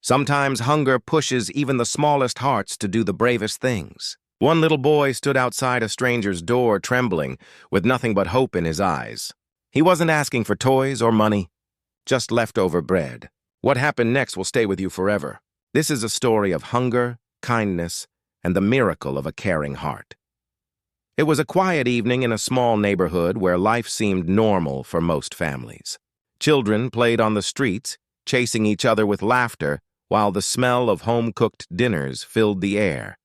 Sometimes hunger pushes even the smallest hearts to do the bravest things. One little boy stood outside a stranger's door trembling, with nothing but hope in his eyes. He wasn't asking for toys or money, just leftover bread. What happened next will stay with you forever. This is a story of hunger, kindness, and the miracle of a caring heart. It was a quiet evening in a small neighborhood where life seemed normal for most families. Children played on the streets, chasing each other with laughter, while the smell of home-cooked dinners filled the air.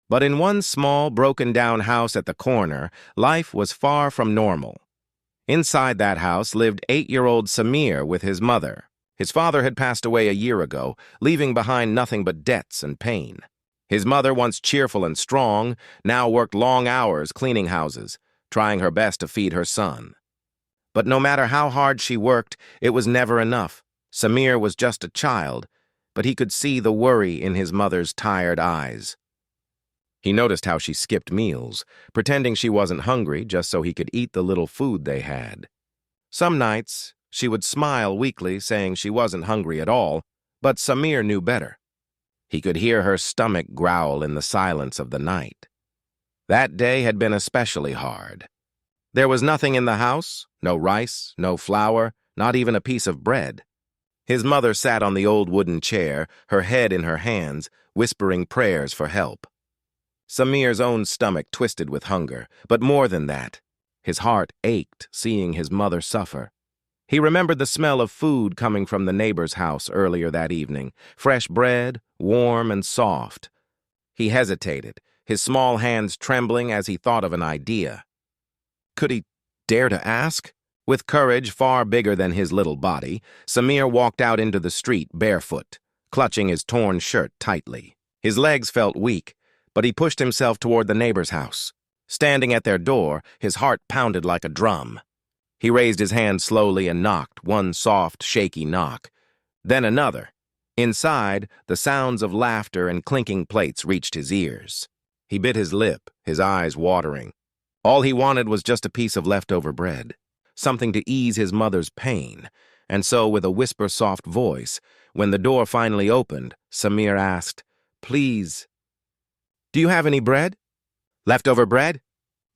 But in one small, broken-down house at the corner, life was far from normal. Inside that house lived 8-year-old Samir with his mother. His father had passed away a year ago, leaving behind nothing but debts and pain. His mother, once cheerful and strong, now worked long hours cleaning houses, trying her best to feed her son. But no matter how hard she worked, it was never enough. Samir was just a child, but he could see the worry in his mother's tired eyes. He noticed how she skipped meals, pretending she wasn't hungry just so he could eat the little food they had. Some nights, she would smile weakly, saying she wasn't hungry at all, but Samir knew better. He could hear her stomach growl in the silence of the night. That day had been especially hard. There was nothing in the house, no rice, no flour, not even a piece of bread. His mother sat on the old wooden chair, her head in her hands, whispering prayers for help. Samir's own stomach twisted with hunger, but more than that, his heart ached seeing his mother suffer. He remembered the smell of food coming from the neighbor's house earlier that evening, fresh bread, warm and soft. He hesitated, his small hands trembling as he thought of an idea. Could he dare to ask? With courage far bigger than his little body, Samir walked out into the street barefoot, clutching his torn shirt tightly. His legs felt weak, but he pushed himself toward the neighbor's house. Standing at their door, his heart pounded like a drum. He raised his hand slowly and knocked, one soft, shaky knock. Then another. Inside, the sounds of laughter and clinking plates reached his ears. He bit his lip, his eyes watering. All he wanted was just a piece of leftover bread, something to ease his mother's pain. And so, with a whisper-soft voice, when the door finally opened, Samir asked, "Please, do you have any bread? Leftover bread?"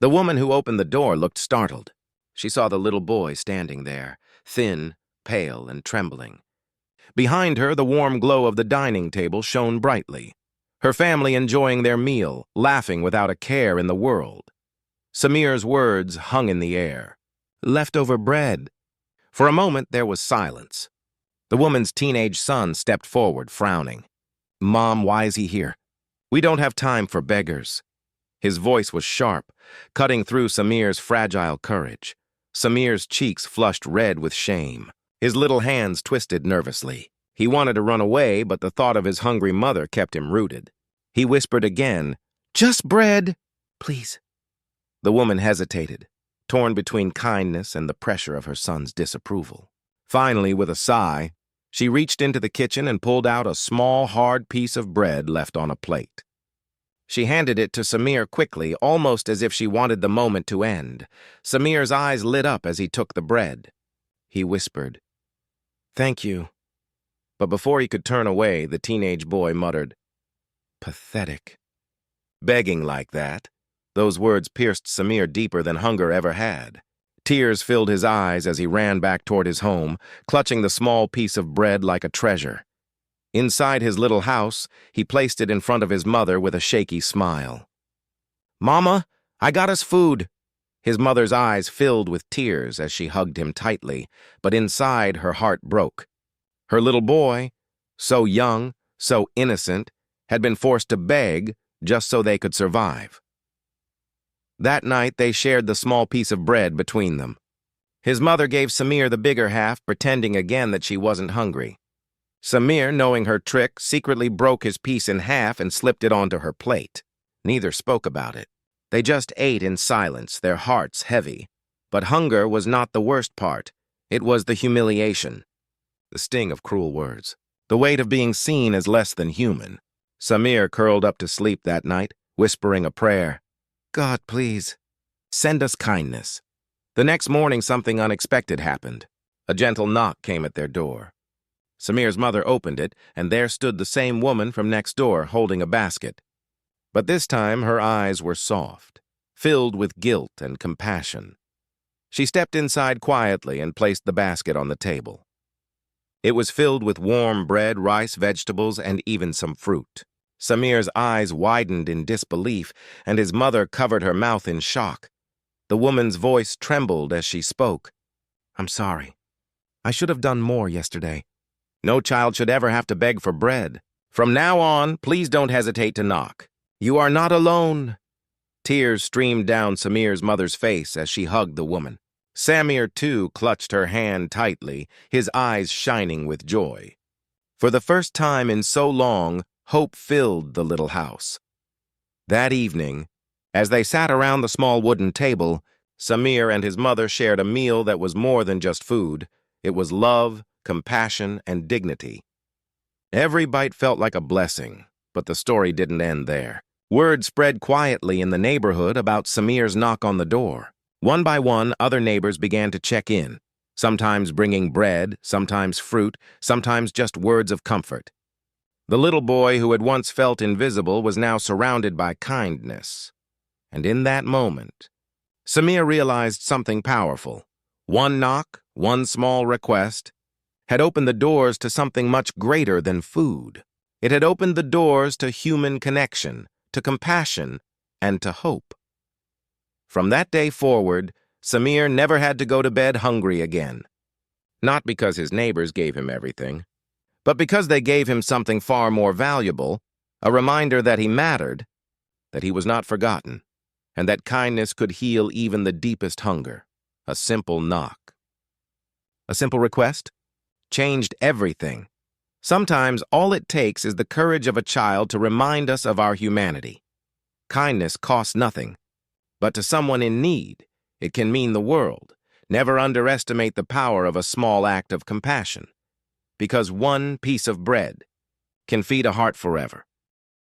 The woman who opened the door looked startled. She saw the little boy standing there, thin, pale, and trembling. Behind her, the warm glow of the dining table shone brightly. Her family enjoying their meal, laughing without a care in the world. Samir's words hung in the air. Leftover bread. For a moment, there was silence. The woman's teenage son stepped forward, frowning. "Mom, why is he here? We don't have time for beggars." His voice was sharp, cutting through Samir's fragile courage. Samir's cheeks flushed red with shame. His little hands twisted nervously. He wanted to run away, but the thought of his hungry mother kept him rooted. He whispered again, "Just bread, please." The woman hesitated, torn between kindness and the pressure of her son's disapproval. Finally, with a sigh, she reached into the kitchen and pulled out a small, hard piece of bread left on a plate. She handed it to Samir quickly, almost as if she wanted the moment to end. Samir's eyes lit up as he took the bread. He whispered, "Thank you." But before he could turn away, the teenage boy muttered, "Pathetic." Begging like that, those words pierced Samir deeper than hunger ever had. Tears filled his eyes as he ran back toward his home, clutching the small piece of bread like a treasure. Inside his little house, he placed it in front of his mother with a shaky smile. "Mama, I got us food." His mother's eyes filled with tears as she hugged him tightly, but inside her heart broke. Her little boy, so young, so innocent, had been forced to beg just so they could survive. That night, they shared the small piece of bread between them. His mother gave Samir the bigger half, pretending again that she wasn't hungry. Samir, knowing her trick, secretly broke his piece in half and slipped it onto her plate. Neither spoke about it. They just ate in silence, their hearts heavy. But hunger was not the worst part. It was the humiliation. The sting of cruel words. The weight of being seen as less than human. Samir curled up to sleep that night, whispering a prayer. "God, please, send us kindness." The next morning, something unexpected happened. A gentle knock came at their door. Samir's mother opened it, and there stood the same woman from next door holding a basket. But this time her eyes were soft, filled with guilt and compassion. She stepped inside quietly and placed the basket on the table. It was filled with warm bread, rice, vegetables, and even some fruit. Samir's eyes widened in disbelief, and his mother covered her mouth in shock. The woman's voice trembled as she spoke. "I'm sorry. I should have done more yesterday. No child should ever have to beg for bread. From now on, please don't hesitate to knock. You are not alone." Tears streamed down Samir's mother's face as she hugged the woman. Samir, too, clutched her hand tightly, his eyes shining with joy. For the first time in so long, hope filled the little house. That evening, as they sat around the small wooden table, Samir and his mother shared a meal that was more than just food. It was love, compassion, and dignity. Every bite felt like a blessing, but the story didn't end there. Word spread quietly in the neighborhood about Samir's knock on the door. One by one, other neighbors began to check in, sometimes bringing bread, sometimes fruit, sometimes just words of comfort. The little boy who had once felt invisible was now surrounded by kindness. And in that moment, Samir realized something powerful. One knock, one small request, had opened the doors to something much greater than food. It had opened the doors to human connection, to compassion, and to hope. From that day forward, Samir never had to go to bed hungry again. Not because his neighbors gave him everything, but because they gave him something far more valuable, a reminder that he mattered, that he was not forgotten, and that kindness could heal even the deepest hunger. A simple knock. A simple request changed everything. Sometimes all it takes is the courage of a child to remind us of our humanity. Kindness costs nothing, but to someone in need, it can mean the world. Never underestimate the power of a small act of compassion, because one piece of bread can feed a heart forever.